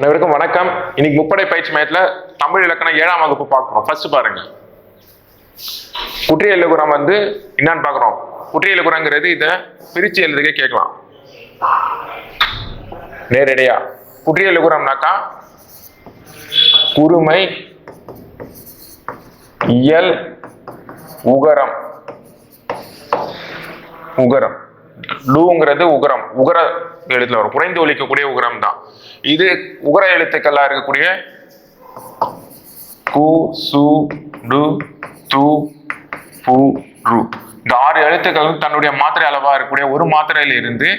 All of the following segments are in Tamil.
அனைவருக்கும் வணக்கம். இன்னைக்கு முப்படை பயிற்சி மையத்துல தமிழ் இலக்கணம் 7ஆம் வகுப்பு பார்க்கிறோம். ஃபர்ஸ்ட் பாருங்க, குற்றியல் இலகுரம் என்னன்னு பார்க்கிறோம். குற்றியல் இலகுரங்கிறது இதை பிரிச்சு எழுதுக கேட்கலாம் நேரடியா. குற்றியல் இலகுரம்னாக்கா குறுமை இயல் உகரம். உகரம் லூங்கிறது உகரம், உகர எழுத்துல வரும், குறைந்து ஒலிக்கக்கூடிய உகரம் தான் இது. உகர எழுத்துக்கள்லாம் இருக்கக்கூடிய கு, சு, டு, து, பு, ரு, இந்த 6 எழுத்துக்களும் தன்னுடைய மாத்திரை அளவா இருக்கக்கூடிய ஒரு மாத்திரையில இருந்து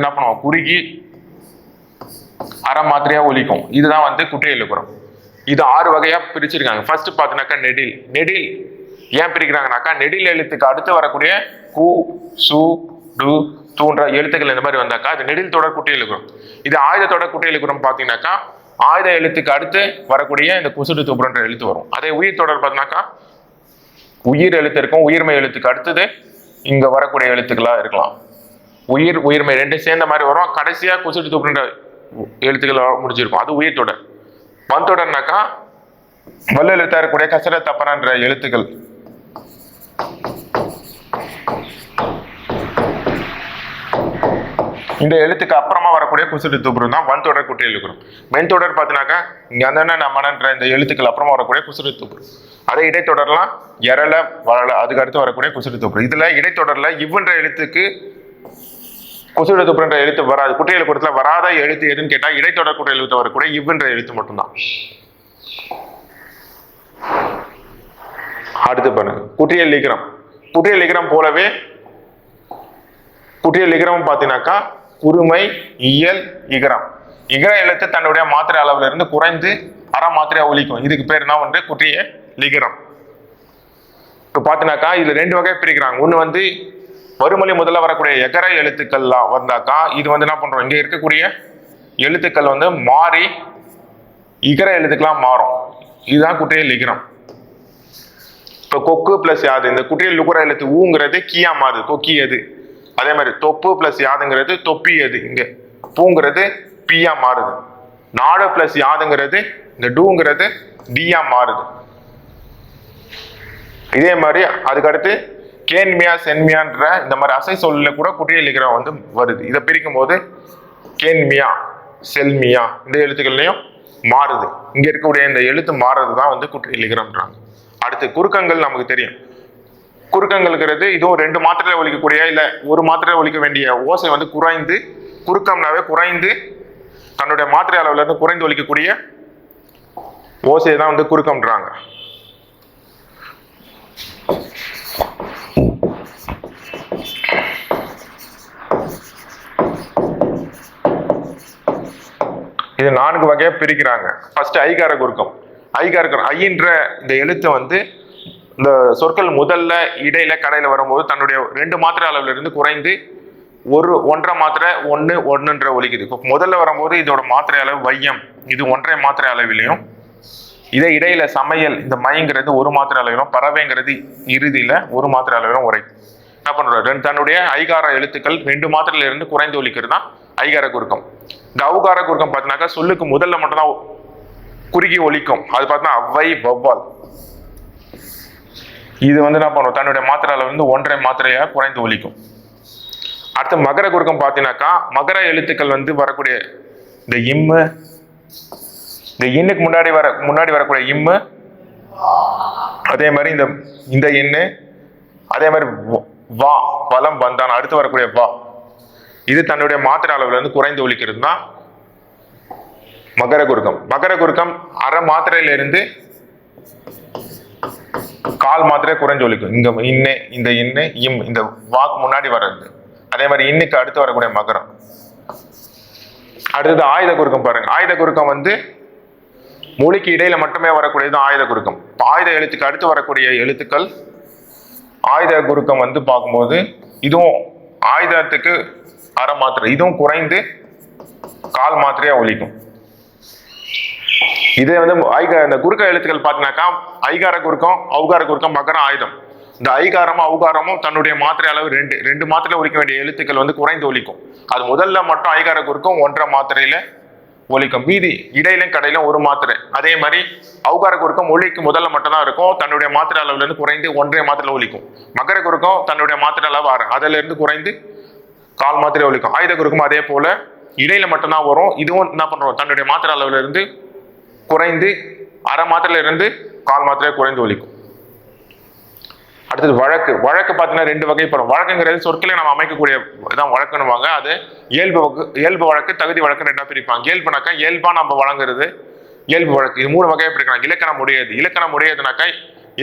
என்ன பண்ணுவோம், குறுகி அரை மாத்திரையா ஒலிக்கும். இதுதான் குற்றியல் இலகுரம். இது 6 வகையா பிரிச்சிருக்காங்க. ஃபர்ஸ்ட் பாத்தீங்கன்னாக்கா நெடில். நெடில் ஏன் பிரிக்கிறாங்கனாக்கா, நெடில் எழுத்துக்கு அடுத்து வரக்கூடிய கு, சு, டு, தூன்ற எழுத்துக்கள் இந்த மாதிரி வந்தாக்கா அது நெடில் தொடர் குற்றியல் இலகுரம். இது ஆயுத தொடர் குற்றியல் இலகுரம் பாத்தீங்கன்னாக்கா ஆயுத எழுத்துக்கு அடுத்து வரக்கூடிய இந்த குசுடு துப்புன்ற எழுத்து வரும். அதே உயிர் தொடர் பார்த்தீங்கன்னாக்கா உயிர் எழுத்து இருக்கும், உயிர்மை எழுத்துக்கு அடுத்தது இங்க வரக்கூடிய எழுத்துக்களா இருக்கலாம். உயிர் உயிர்மை ரெண்டு சேர்ந்த மாதிரி வரும். கடைசியா குசுடு துப்புன்ற எழுத்துக்கள் முடிஞ்சிருக்கும், அது உயிர் தொடர். வன் தொடர்னாக்கா வல்ல எழுத்தா இருக்கக்கூடிய கசர தப்பரன்ற எழுத்துக்கள் இந்த எழுத்துக்கு அப்புறமா வரக்கூடிய குசுடு துப்புரம் தான் வன் தொடர் குற்றியல் இலகுரம். மென் தொடர் பார்த்தீங்கன்னாக்கா இங்க நம்மன்ற இந்த எழுத்துக்கள் அப்புறமா வரக்கூடிய குசுடு துப்புரம். அதே இடைத்தொடர்லாம் எரல வளல அதுக்கு அடுத்து வரக்கூடிய குசுடு துப்புரம். இதுல இடைத்தொடர்ல இவ்வுன்ற எழுத்துக்கு குசுடு துப்புரன்ற எழுத்து வராது. குற்றியல் இலகுரத்துல வராத எழுத்து எதுன்னு கேட்டா இடைத்தொடர் குற்றியல் எழுத்து வரக்கூடிய இவ்வுன்ற எழுத்து மட்டும்தான். அடுத்து பாருங்க, குற்றியல் இலகுரம். குற்றியல் இலகுரம் போலவே குற்றியல் இலகுரம் பார்த்தீங்கன்னாக்கா குறுமை இயல் இகரம். இகர எழுத்து தன்னுடைய மாத்திரை அளவுல இருந்து குறைந்து அரை மாத்திரையா ஒலிக்கும். இதுக்கு பேர் தான் குற்றியல் இலகுரம். இப்ப பாத்தீங்கன்னாக்கா இதுல 2 வகை பிரிக்கிறாங்க. ஒண்ணு வறுமொழி முதல்ல வரக்கூடிய எகர எழுத்துக்கள்லாம் வந்தாக்கா இது என்ன பண்றோம், இங்க இருக்கக்கூடிய எழுத்துக்கள் மாறி இகர எழுத்துக்கெல்லாம் மாறும். இதுதான் குற்றியல் இலகுரம். இப்ப கொக்கு பிளஸ் யாது, இந்த குற்றியல் இலகுர எழுத்து ஊங்கிறது கீயா மாறுது, கொக்கி எது. அதே மாதிரி தொப்பு பிளஸ் யாதுங்கிறது தொப்பி எது, இங்க பூங்கிறது பியா மாறுது. நாடு பிளஸ் யாதுங்கிறது இந்த டூங்கிறது டியா மாறுது. இதே மாதிரி அதுக்கடுத்து கேன்மியா சென்மியான்ற இந்த மாதிரி அசை சொல்ல கூட குற்றியல் இலகுரம் வருது. இதை பிரிக்கும் போது கேன்மியா செல்மியா இந்த எழுத்துக்கள்லையும் மாறுது. இங்க இருக்கக்கூடிய இந்த எழுத்து மாறுறது தான் குற்றியல் இலகுரம்ன்றாங்க. அடுத்து குறுக்கங்கள் நமக்கு தெரியும். குறுக்கங்கள்ங்கிறது இதுவும் 2 மாத்திரையில ஒலிக்கக்கூடிய இல்ல ஒரு மாத்திரையில ஒலிக்க வேண்டிய ஓசை குறைந்து, குறுக்கம்னாவே குறைந்து தன்னுடைய மாத்திரை அளவுல இருந்து குறைந்து ஒலிக்கக்கூடிய ஓசையை தான் குறுக்கம்ன்றாங்க. இது 4 வகையா பிரிக்கிறாங்க. ஃபர்ஸ்ட் ஐகார குறுக்கம். ஐகார ஐன்ற இந்த எழுத்து இந்த சொற்கள் முதல்ல இடையில கடையில வரும்போது தன்னுடைய 2 மாத்திரை அளவுல இருந்து குறைந்து 1.5 மாத்திரை 1 ஒலிக்குது. இப்போ முதல்ல வரும்போது இதோட மாத்திரை அளவு வையம், இது 1.5 மாத்திரை அளவிலையும். இதே இடையில சமையல் இந்த மைங்கிறது 1 மாத்திரை அளவிலும், பறவைங்கிறது இறுதியில 1 மாத்திரை அளவிலும் உரை. என்ன பண்றாரு, தன்னுடைய ஐகார எழுத்துக்கள் 2 மாத்திரையில இருந்து குறைந்து ஒலிக்கிறது தான் ஐகார குறுக்கம். இந்த ஔகார குறுக்கம் பார்த்தீங்கன்னாக்கா சொல்லுக்கு முதல்ல மட்டும்தான் குறுகி ஒலிக்கும். அது பார்த்தீங்கன்னா அவ்வை வௌவால். இது என்ன பண்ணும், தன்னுடைய மாத்திரை அளவு 1.5 மாத்திரையா குறைந்து ஒலிக்கும். அடுத்து மகர குறுக்கம் பார்த்தீங்கன்னாக்கா மகர எழுத்துக்கள் வரக்கூடிய இந்த இம்மு, இந்த இன்னுக்கு முன்னாடி வரக்கூடிய இம்மு, அதே மாதிரி இந்த எண்ணு, அதே மாதிரி வா பலம் வந்தான் அடுத்து வரக்கூடிய வா, இது தன்னுடைய மாத்திரை அளவுல குறைந்து ஒலிக்கிறது தான் மகர குறுக்கம். மகர குறுக்கம் அரை மாத்திரையில இருந்து கால் மாத்திரையே குறைஞ்சு ஒலிக்கும். இங்க இன்னே இந்த இன்னே இம் இந்த வாக்கு முன்னாடி வர்றது. அதே மாதிரி இன்னைக்கு அடுத்து வரக்கூடிய மகரம். அடுத்தது ஆயுத குறுக்கம் பாருங்க. ஆயுத குறுக்கம் மொழிக்கு இடையில மட்டுமே வரக்கூடியது ஆயுத குறுக்கம். ஆயுத எழுத்துக்கு அடுத்து வரக்கூடிய எழுத்துக்கள் ஆயுத குறுக்கம் பார்க்கும்போது இதுவும் ஆயுதத்துக்கு அரை மாத்திரை, இதுவும் குறைந்து கால் மாத்திரையா ஒலிக்கும். இதே இந்த குறுக்க எழுத்துக்கள் பார்த்தீங்கன்னாக்கா ஐகார குறுக்கம் ஔகார குறுக்கம் மகரம் ஆயுதம். இந்த ஐகாரமும் ஔகாரமும் தன்னுடைய மாத்திரை அளவு 2 மாத்திரையில ஒலிக்க வேண்டிய எழுத்துக்கள் குறைந்து ஒலிக்கும். அது முதல்ல மட்டும் ஐகார குறுக்கம் 1.5 மாத்திரையில ஒலிக்கும். மீதி இடையிலும் கடையிலும் ஒரு மாத்திரை. அதே மாதிரி ஔகார குறுக்கம் மொழிக்கு முதல்ல மட்டும்தான் இருக்கும், தன்னுடைய மாத்திரை அளவுல இருந்து குறைந்து 1.5 மாத்திரை ஒலிக்கும். மகர குறுக்கம் தன்னுடைய மாத்திரை அளவு 6, அதுல இருந்து குறைந்து 1/4 மாத்திரை ஒலிக்கும். ஆயுத குறுக்கம் அதே போல இடையில மட்டும்தான் வரும். இதுவும் என்ன பண்றோம், தன்னுடைய மாத்திரை அளவுல இருந்து குறைந்து 1/2 மாத்திரையில இருந்து 1/4 மாத்திரை குறைந்து ஒலிக்கும். அடுத்தது வழக்கு. வழக்கு பார்த்தீங்கன்னா 2 வகைப்படும். வழக்குங்கிறது சொற்களை நம்ம அமைக்கக்கூடிய இதான் வழக்குன்னுவாங்க. அது இயல்பு வழக்கு, தகுதி வழக்கு 2ஆ பிரிப்பாங்க. இயல்புனாக்கா இயல்பா நம்ம வழங்குறது இயல்பு வழக்கு. இது 3 வகையா பிரிக்கிறாங்க. இலக்கணம் உடையது. இலக்கணம் உடையதுனாக்கா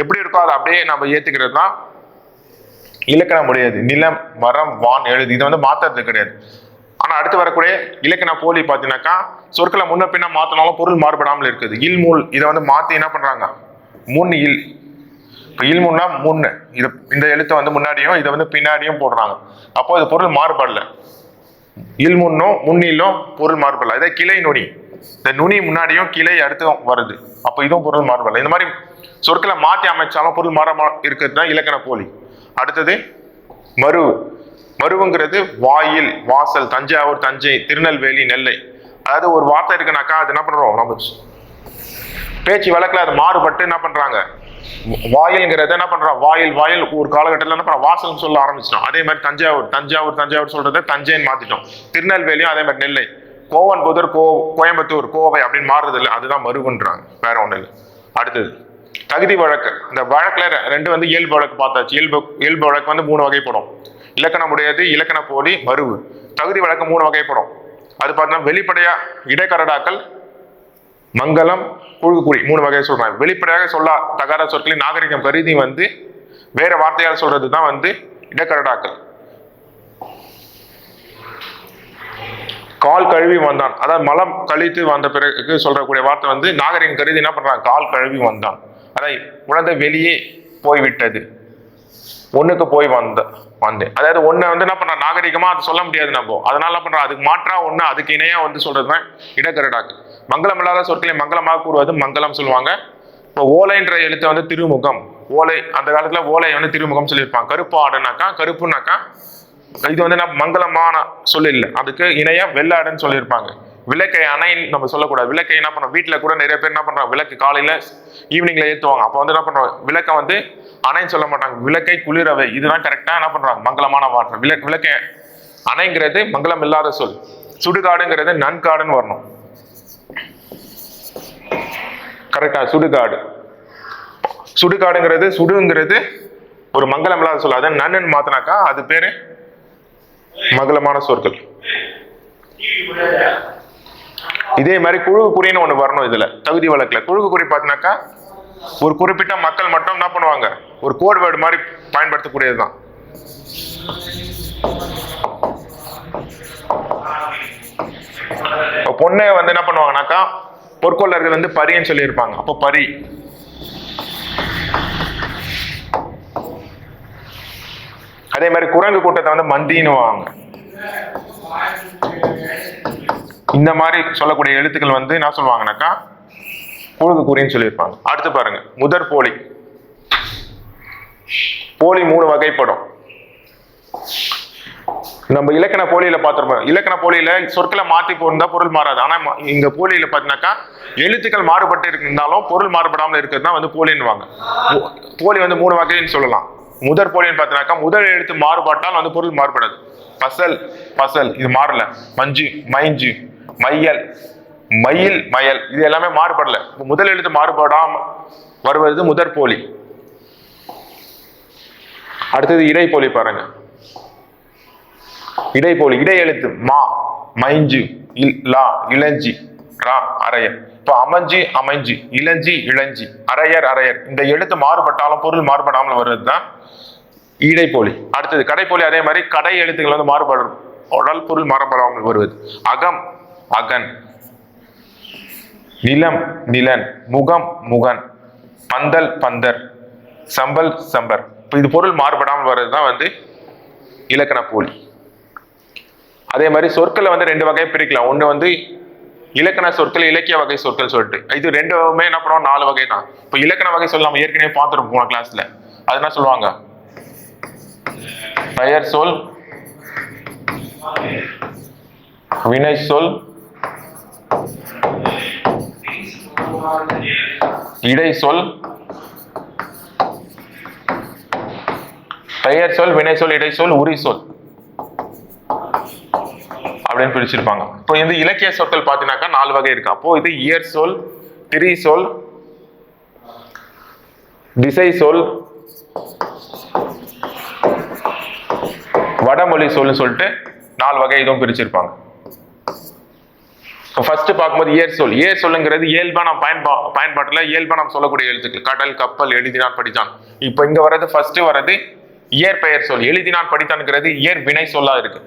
எப்படி இருக்கோ அதை அப்படியே நம்ம ஏத்துக்கிறது தான் இலக்கணம் உடையது. நிலம், மரம், வான், எழுது இது வந்து மாத்துறது கிடையாது. ஆனா அடுத்து வரக்கூடிய இலக்கண போலி பார்த்தீங்கன்னாக்கா சொற்களை முன்ன பின்ன மாத்தினாலும் பொருள் மாறுபடாமல் இருக்குது. இல்மூல் இதை வந்து மாத்தி என்ன பண்றாங்க, முன் இல். இப்போ இல்முன்னா முன்னு, இது இந்த எழுத்தை வந்து முன்னாடியும் இதை வந்து பின்னாடியும் போடுறாங்க. அப்போ இது பொருள் மாறுபடல. இல்முன்னும் முன்னிலும் பொருள் மாறுபடல. இதே கிளை நுனி, இந்த நுனி முன்னாடியும் கிளை அடுத்தும் வருது, அப்போ இதுவும் பொருள் மாறுபடல. இந்த மாதிரி சொற்களை மாற்றி அமைச்சாலும் பொருள் மாறாம இருக்கிறது தான் இலக்கண போலி. அடுத்தது மருவு. மருவுங்கிறது வாயில், வாசல், தஞ்சாவூர், தஞ்சை, திருநெல்வேலி, நெல்லை. அதாவது ஒரு வார்த்தை இருக்குனாக்கா அது என்ன பண்றோம், நம்ம பேச்சு வழக்குல அது மாறுபட்டு என்ன பண்றாங்க, வாயில்ங்கிறத என்ன பண்றோம், வாயில் வாயில் ஒரு காலகட்டத்தில் என்ன பண்றோம் வாசல் சொல்ல ஆரம்பிச்சிட்டோம். அதே மாதிரி தஞ்சாவூர் தஞ்சாவூர் தஞ்சாவூர் சொல்றதை தஞ்சைன்னு மாத்திட்டோம். திருநெல்வேலியும் அதே மாதிரி நெல்லை, கோவன்புதூர், கோயம்புத்தூர், கோவை அப்படின்னு மாறுறது இல்லை, அதுதான் மருவுன்றாங்க, வேற ஒண்ணு இல்லை. அடுத்தது தகுதி வழக்கு. இந்த வழக்குல 2 வந்து இயல்பு வழக்கு பார்த்தாச்சு. இயல்பு வழக்கு வந்து 3 வகைப்படும். இலக்கணம் உடையது, இலக்கண போலி, மருவு. தகுதி வழக்கு 3 வகைப்படும். அது பார்த்தீங்கன்னா வெளிப்படையா இடைக்கரடாக்கள், மங்கலம், குழுக்குறி 3 வகையை சொல்றாங்க. வெளிப்படையாக சொல்ல தகாத சொற்களை நாகரிகம் கருதி வந்து வேற வார்த்தையால் சொல்றது தான் வந்து இடக்கரடாக்கள். கால் கழுவி வந்தான், அதாவது மலம் கழித்து வந்த பிறகு சொல்றக்கூடிய வார்த்தை வந்து நாகரிகம் கருதி என்ன பண்றாங்க, கால் கழுவி வந்தான். அதாவது குழந்தை வெளியே போய்விட்டது, ஒண்ணுக்கு போய் வந்தேன். அதாவது ஒண்ணு வந்து என்ன பண்ற நாகரிகமா அது சொல்ல முடியாது நம்ம, அதனால என்ன பண்றோம் அதுக்கு மாற்றா ஒண்ணு அதுக்கு இணையா வந்து சொல்றதுதான் இடக்கரடாக்கு. மங்களம் இல்லாத சொற்களை மங்களமாக கூறுவது மங்களம் சொல்லுவாங்க. இப்போ ஓலைன்ற எழுத்தை வந்து திருமுகம், ஓலை அந்த காலத்துல ஓலை வந்து திருமுகம் சொல்லியிருப்பாங்க. கருப்பு ஆடுனாக்கா, கருப்புனாக்கா இது வந்து என்ன மங்களமான சொல் இல்லை, அதுக்கு இணையா வெள்ளாடுன்னு சொல்லியிருப்பாங்க. விளக்கை அணைன்னு நம்ம சொல்லக்கூடாது. விளக்கை என்ன பண்றோம், வீட்டுல கூட நிறைய பேர் என்ன பண்றாங்க, விளக்கு காலையில ஈவினிங்ல ஏற்றுவாங்க. அப்போ வந்து என்ன பண்றோம், விளக்கை வந்து அணைன்னு சொல்ல மாட்டாங்க, விளக்கை குளிரவை. இதுதான் கரெக்டா என்ன பண்றாங்க மங்களமான வார்த்தை. விளக்கை அணைங்கிறது மங்களம் இல்லாத சொல். சுடுகாடுங்கிறது நன்காடுன்னு வரணும். கரெக்டா, சுடுகாடு. சுடுகாடுங்கிறது சுடுங்கிறது ஒரு மங்களம் இல்லாத சொல். அதை நன்னு மாத்தினாக்கா அது பேரு மங்களமான சொற்கள். இதே மாதிரி குழுகு குறின்னு ஒண்ணு வரணும் இதுல தகுதி வழக்குல. குழுகு குறி பார்த்தீங்கன்னாக்கா ஒரு குறிப்பிட்ட மக்கள் மட்டும் என்ன பண்ணுவாங்க, ஒரு கோட் வேர்டு மாதிரி பயன்படுத்தக்கூடியதுதான். பொண்ணை வந்து என்ன பண்ணுவாங்கன்னாக்கா பொற்கொள்ளர்கள் வந்து பரின்னு சொல்லியிருப்பாங்க. அப்போ பரி. அதே மாதிரி குரங்கு கூட்டத்தை வந்து மந்தின்னு வாங்க. இந்த மாதிரி சொல்லக்கூடிய எழுத்துக்கள் வந்து என்ன சொல்லுவாங்கன்னாக்கா குழுகு குறின்னு சொல்லியிருப்பாங்க. அடுத்து பாருங்க முதற் போலி. போலி 3 வகைப்படும். நம்ம இலக்கண போலியில பார்த்திருப்போம். இலக்கண போலியில சொற்களை மாற்றி போயிருந்தா பொருள் மாறாது. ஆனா இங்க போலியில பாத்தீங்கன்னாக்கா எழுத்துக்கள் மாறுபட்டு இருந்தாலும் பொருள் மாறுபடாமல் இருக்கிறது தான் வந்து போலின்னுவாங்க. போலி வந்து 3 வகைன்னு சொல்லலாம். முதற் போலின்னு பார்த்தீங்கன்னாக்கா முதல் எழுத்து மாறுபாட்டால் வந்து பொருள் மாறுபடாது. பசல், பசல் இது மாறல. மஞ்சு, மைஞ்சு, மையல், மயில், மயல் இது எல்லாமே மாறுபடல. முதல் எழுத்து மாறுபடாம வருவது முதற் போலி. அடுத்தது இடைப்போலி பாருங்க. இடைப்போலி இடை எழுத்து மா, மைஞ்சு, லா, இளஞ்சி, ரா, அரையர். இப்ப அமைஞ்சு, அமைஞ்சு, இளஞ்சி, இளஞ்சி, அரையர், அரையர் இந்த எழுத்து மாறுபட்டாலும் பொருள் மாறுபடாமல் வருவதுதான் இடைப்போலி. அடுத்தது கடைப்போலி. அதே மாதிரி கடை எழுத்துக்கள் வந்து மாறுபடும் உடல் பொருள் மாறுபடாமல் வருவது. அகம், அகன், நிலம், நிலன், முகம், முகன், பந்தல், பந்தர், சம்பல், சம்பர். இது பொருள் மாறுபடாமல் வர்றதுதான் வந்து இலக்கண போலி. அதே மாதிரி சொற்களை வந்து 2 வகையை பிரிக்கலாம். ஒண்ணு வந்து இலக்கண சொற்கள், இலக்கிய வகை சொற்கள் சொல்லிட்டு. இது 2மே என்ன பண்ணுவோம் 4 வகை தான். இப்போ இலக்கண வகை சொல் நம்ம ஏற்கனவே பார்த்துருப்போம் போன கிளாஸ்ல. அது என்ன சொல்லுவாங்க, பெயர் சொல், வினை சொல், இடை சொல், பெயர் சொல், வினை சொல், இடை சொல், உரி சொல் அப்படின்னு பிரிச்சிருப்பாங்க. இப்போ இந்த இலக்கிய சொற்கள் பார்த்தீங்கன்னாக்கா 4 வகை இருக்கு. அப்போ இது இயற் சொல், திரி சொல், திசை சொல், வடமொழி சொல்னு சொல்லிட்டு 4 வகை இதுவும் பிரிச்சிருப்பாங்க. ஃபர்ஸ்ட் பார்க்கும்போது இயற் சொல். இயற் சொல்லுங்கிறது இயல்பா நாம் பயன்பாட்டுல இயல்பா நாம் சொல்லக்கூடிய எழுத்துக்கள். கடல், கப்பல், எழுதினான், படித்தான். இப்போ இங்க வர்றது ஃபர்ஸ்ட் வர்றது இயற்பெயர் சொல். எழுதினான், படித்தான்ங்கிறது இயற் வினை சொல்லா இருக்கு.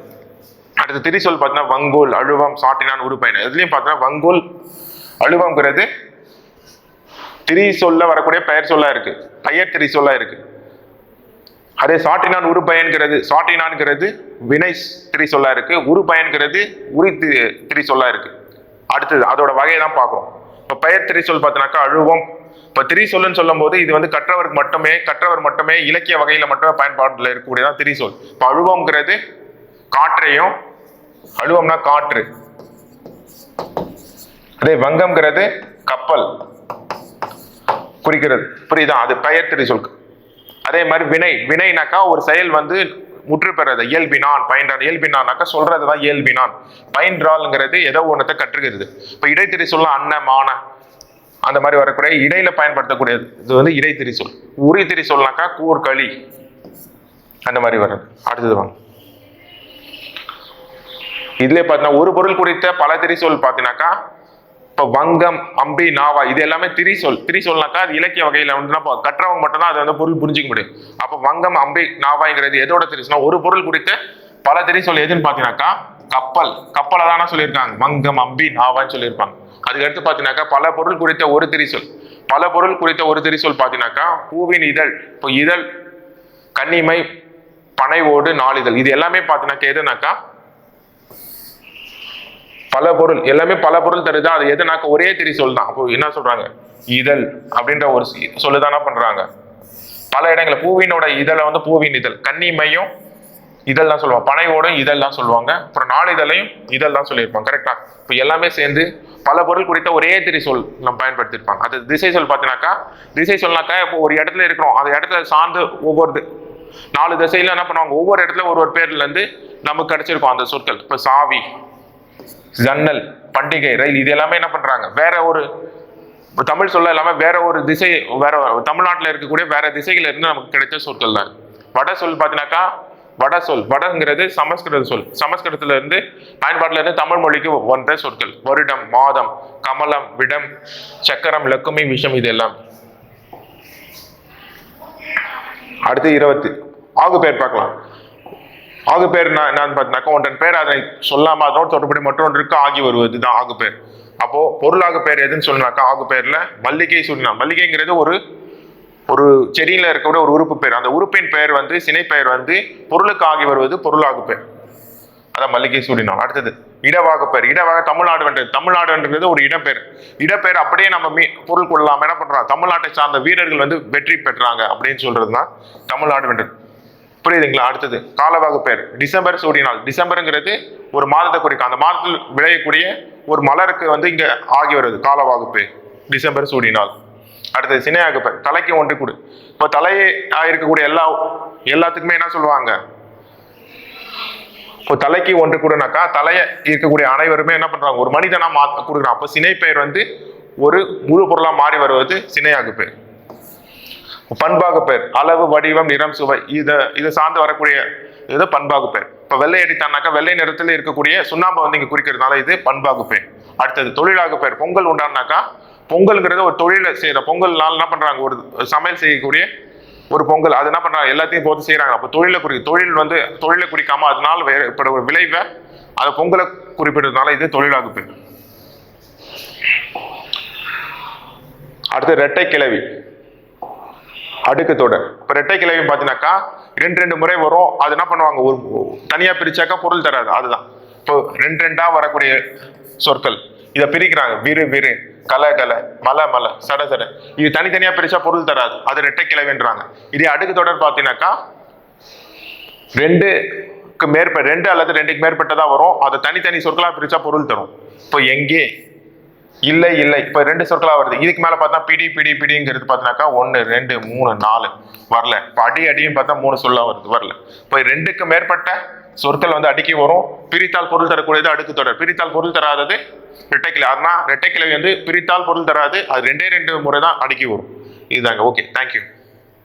அடுத்து திரி சொல் பார்த்தீங்கன்னா வங்கோல், அழுவம், சாட்டினான், உருப்பயன். இதுலயும் பார்த்தீங்கன்னா வங்கோல், அழுவம்ங்கிறது திரி சொல்ல வரக்கூடிய பெயர் சொல்லா இருக்கு, பெயர் திரி சொல்லா இருக்கு. அதே சாட்டினான், உருப்பயன்கிறது, சாட்டினான்ங்கிறது வினை திரி சொல்லா இருக்கு, உருப்பயன்கிறது உரி திரி சொல்லா இருக்கு. அடுத்தது அதோட வகையை தான் பார்க்கிறோம். இப்போ பெயர் திரி சொல் பார்த்தீங்கன்னாக்கா அழுவம். இப்போ திரி சொல்லுன்னு சொல்லும் போது இது வந்து கற்றவர் மட்டுமே இலக்கிய வகையில மட்டுமே பயன்பாட்டில் இருக்கக்கூடியதான் திரி சொல். இப்போ அழுவம்ங்கிறது காற்றையும், அழுவம்னா காற்று. அதே வங்கம்ங்கிறது கப்பல் குறிக்கிறது. புரியுதா? அது பெயர் திரி சொல். அதே மாதிரி வினைனாக்கா ஒரு செயல் வந்து முற்று பெறது. இயல்பினான், பயின்றான். இயல்பினான்னாக்கா சொல்றதுதான் இயல்பினான். பயின்றாள்ங்கிறது ஏதோ ஒன்றத்தை கற்றுக்கிறது. இப்ப இடைத்திரி சொல்ல அன்ன, மான அந்த மாதிரி வரக்கூடிய இடையில பயன்படுத்தக்கூடியது இது வந்து இடைத்திரி சொல். உரி திரி சொல்னாக்கா கூர், களி அந்த மாதிரி வர்றது. அடுத்தது வாங்க. இதுல பாத்தீங்கன்னா ஒரு பொருள் குறித்த பல திரி சொல் பாத்தீங்கன்னாக்கா இப்ப வங்கம், அம்பி, நாவா இது எல்லாமே திரி சொல். திரி சொல்னாக்கா அது இலக்கிய வகையில வந்து கற்றவங்க மட்டும்தான் அதை வந்து பொருள் புரிஞ்சிக்க முடியும். அப்ப வங்கம், அம்பி, நாவாங்கிறது எதோட திரி சொல்? ஒரு பொருள் குறித்த பல திரி சொல் எதுன்னு பாத்தீங்கன்னாக்கா கப்பல். கப்பலை தானே சொல்லியிருக்காங்க, வங்கம், அம்பி, நாவான்னு சொல்லியிருப்பாங்க. அதுக்கு அடுத்து பாத்தீங்கன்னாக்கா பல பொருள் குறித்த ஒரு திரி சொல். பல பொருள் குறித்த ஒரு திரி சொல் பாத்தீங்கன்னாக்கா பூவின் இதழ். இப்போ இதழ், கன்னிமை, பனை ஓடு, நாளிதழ் இது எல்லாமே பாத்தீங்கன்னாக்கா எதுனாக்கா பல பொருள். எல்லாமே பல பொருள் தருதா, அது எதுனாக்க ஒரே திரி சொல் தான். அப்போ என்ன சொல்றாங்க? இதழ் அப்படின்ற ஒரு சொல்லுதானா பண்றாங்க. பல இடங்களை பூவினோட இதழை வந்து பூவின் இதழ், கன்னிமையும் இதழ் தான் சொல்லுவாங்க, பனையோடும் இதழ் தான் சொல்லுவாங்க, அப்புறம் நாளிதழையும் இதழ் தான் சொல்லியிருப்பாங்க. கரெக்டா? இப்போ எல்லாமே சேர்ந்து பல பொருள் குறித்த ஒரே திரி சொல் நம்ம பயன்படுத்தியிருப்பாங்க. அது திசை சொல் பார்த்தீங்கன்னாக்கா திசை சொல்னாக்கா இப்போ ஒரு இடத்துல இருக்கிறோம், அந்த இடத்துல சார்ந்து ஒவ்வொரு 4 திசையில என்ன பண்ணுவாங்க, ஒவ்வொரு இடத்துல ஒரு பேர்ல இருந்து நமக்கு கிடைச்சிருக்கும் அந்த சொற்கள். இப்போ சாவி, ஜன்னல், பண்டிகை, ரயில் இது எல்லாமே என்ன பண்றாங்க வேற ஒரு தமிழ் சொல்ல இல்லாம வேற ஒரு திசை, வேற தமிழ்நாட்டில் இருக்கக்கூடிய வேற திசைகள் இருந்து நமக்கு கிடைச்ச சொற்கள் தான். வட சொல் பார்த்தீங்கன்னாக்கா வட சொல், வடங்கிறது சமஸ்கிருத சொல். சமஸ்கிருதத்துல இருந்து பயன்பாட்டில இருந்து தமிழ் மொழிக்கு வந்த சொற்கள். வருடம், மாதம், கமலம், விடம், சக்கரம், லக்குமி, விஷம் இது எல்லாம். அடுத்து 20 ஆகு பேர் பார்க்கலாம். ஆகு பேர் என்னன்னு பார்த்தீங்கன்னாக்கா ஒன்றன் பேர் அதனை சொல்லாம அதனோடு தொடர்புடைய மற்றொன்றுக்கு ஆகி வருவது தான் ஆகு பேர். அப்போ பொருளாகு பேர் எதுன்னு சொன்னாக்கா ஆகு பேர்ல மல்லிகை சூடினா. மல்லிகைங்கிறது ஒரு செடியில இருக்கக்கூடிய ஒரு உறுப்பு பேர். அந்த உறுப்பின் பெயர் வந்து சினை பெயர் வந்து பொருளுக்கு ஆகி வருவது பொருளாகு பேர். அதான் மல்லிகை சூடினால். அடுத்தது இடவாகு பேர். இடவாக தமிழ்நாடுன்றது ஒரு இடப்பெயர். இடப்பெயர் அப்படியே நம்ம பொருள் கொள்ளலாம். என்ன பண்றாங்க, தமிழ்நாட்டை சார்ந்த வீரர்கள் வந்து வெற்றி பெற்றாங்க அப்படின்னு சொல்றதுதான் தமிழ்நாடு வென்றது. புரியுதுங்களா? அடுத்தது காலவாகு பேர். டிசம்பர் சூடினால். டிசம்பருங்கிறது ஒரு மாதத்தை குறிக்கும். அந்த மாதத்தில் விளையக்கூடிய ஒரு மலருக்கு வந்து இங்க ஆகி வருது காலவாகு பேர், டிசம்பர் சூடினால். அடுத்தது சினையாகு பேர். தலைக்கு ஒன்று கூடு. இப்போ தலையே இருக்கக்கூடிய எல்லாத்துக்குமே என்ன சொல்லுவாங்க, இப்போ தலைக்கு ஒன்று கூடுனாக்கா தலைய இருக்கக்கூடிய அனைவருமே என்ன பண்றாங்க, ஒரு மனிதனா கொடுக்குறான். அப்போ சினை பெயர் வந்து ஒரு முழு பொருளா மாறி வருவது சினையாகு பேர். பண்பாகு பேர். அளவு, வடிவம், நிறம், சுவை இதை சார்ந்து வரக்கூடிய இது பண்பாகு பேர். இப்ப வெள்ளை அடித்தானாக்கா வெள்ளை நிறத்துல இருக்கக்கூடிய சுண்ணாம்பை வந்து இங்க குறிக்கிறதுனால இது பண்பாகு பேர். அடுத்தது தொழிலாகு பேர். பொங்கல் உண்டானாக்கா பொங்கல்ங்கிறது ஒரு தொழிலை செய்யற பொங்கல் நாள் என்ன பண்றாங்க, ஒரு சமையல் செய்யக்கூடிய ஒரு பொங்கல் அது என்ன பண்றாங்க எல்லாத்தையும் போட்டு செய்யறாங்க. அப்போ தொழிலை குறிக்காம அதனால ஏற்பட ஒரு விளைவை அந்த பொங்கலை குறிப்பிடுறதுனால இது தொழிலாகு பேர். அடுத்து இரட்டை கிளவி, அடுக்கு தொடர். இப்ப இரட்டை கிளவி பாத்தீங்கன்னாக்கா 2 முறை வரும். அது என்ன பண்ணுவாங்க, ஒரு தனியா பிரிச்சாக்கா பொருள் தராது. அதுதான் இப்போ 2 வரக்கூடிய சொற்கள். இதை பிரிக்கிறாங்க. விரு விரு, கல கல, மல மல, சட சட. இது தனித்தனியா பிரிச்சா பொருள் தராது, அது இரட்டை கிளவின்றாங்க. இதே அடுக்கு தொடர் பாத்தீங்கன்னாக்கா 2 அல்லது 2க்கு மேற்பட்டதா வரும். அதை தனித்தனி சொற்களா பிரிச்சா பொருள் தரும். இப்போ எங்கே, இல்லை இல்லை, இப்போ 2 சொற்களா வருது. இதுக்கு மேல பார்த்தா பிடி பிடி பிடிங்கிறது பார்த்தினாக்கா 1 2 3 4 வரல. இப்போ அடி அடியும் பார்த்தா 3 சொல்லா வருது, வரல. இப்போ 2க்கு மேற்பட்ட சொற்கள் வந்து அடிக்கி வரும். பிரித்தால் பொருள் தரக்கூடியது அடுக்கு தொடர், பிரித்தால் பொருள் தராதது ரெட்டைக்கிளை. அதனால் ரெட்டைக்கிளை வந்து பிரித்தால் பொருள் தராது, அது 2 முறை தான் அடிக்கி வரும். இதுதாங்க. Okay, thank you.